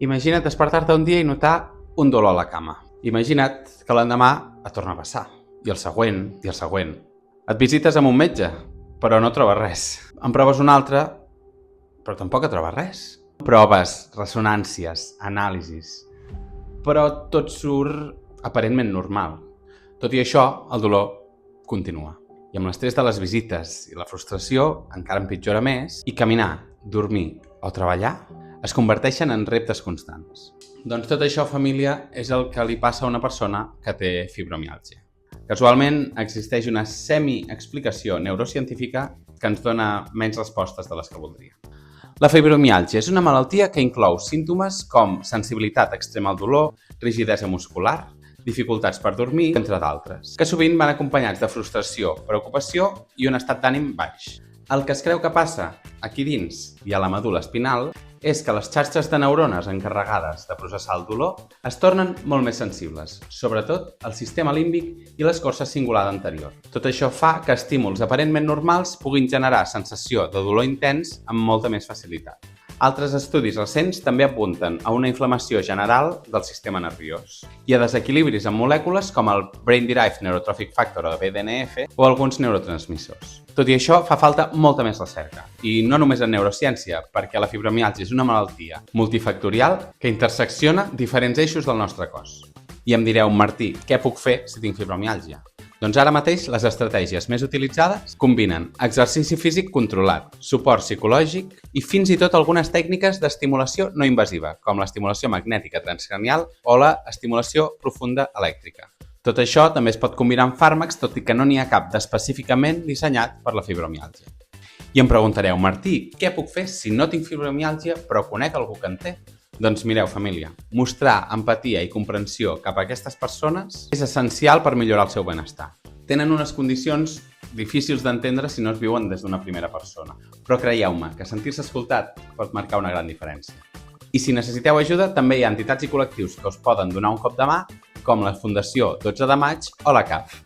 Imagina't despertar-te un dia i notar un dolor a la cama. Imagina't que l'endemà et torna a passar. I el següent, i el següent. Et visites amb un metge, però no trobes res. En proves un altre, però tampoc et trobes res. Proves, ressonàncies, anàlisis... Però tot surt aparentment normal. Tot i això, el dolor continua. I amb l'estrès de les visites i la frustració encara empitjora més, i caminar, dormir o treballar es converteixen en reptes constants. Doncs tot això, família, és el que li passa a una persona que té fibromiàlgia. Casualment, existeix una semi-explicació neurocientífica que ens dona menys respostes de les que voldria. La fibromiàlgia és una malaltia que inclou símptomes com sensibilitat extrema al dolor, rigidesa muscular, dificultats per dormir, entre d'altres, que sovint van acompanyats de frustració, preocupació i un estat d'ànim baix. El que es creu que passa aquí dins i a la medul·la espinal és que les xarxes de neurones encarregades de processar el dolor es tornen molt més sensibles, sobretot el sistema límbic i l'escorça cingulada anterior. Tot això fa que estímuls aparentment normals puguin generar sensació de dolor intens amb molta més facilitat. Altres estudis recents també apunten a una inflamació general del sistema nerviós i a desequilibris en molècules com el Brain Derived Neurotrophic Factor o BDNF o alguns neurotransmissors. Tot i això, fa falta molta més recerca, i no només en neurociència, perquè la fibromiàlgia és una malaltia multifactorial que intersecciona diferents eixos del nostre cos. I em direu, Martí, què puc fer si tinc fibromiàlgia? Doncs ara mateix les estratègies més utilitzades combinen exercici físic controlat, suport psicològic i fins i tot algunes tècniques d'estimulació no invasiva, com l'estimulació magnètica transcranial o l'estimulació profunda elèctrica. Tot això també es pot combinar amb fàrmacs, tot i que no n'hi ha cap d'específicament dissenyat per la fibromiàlgia. I em preguntareu, Martí, què puc fer si no tinc fibromiàlgia però conec algú que en té? Doncs mireu, família, mostrar empatia i comprensió cap a aquestes persones és essencial per millorar el seu benestar. Tenen unes condicions difícils d'entendre si no es viuen des d'una primera persona, però creieu-me que sentir-se escoltat pot marcar una gran diferència. I si necessiteu ajuda, també hi ha entitats i col·lectius que us poden donar un cop de mà, com la Fundació 12 de Maig o la CAF.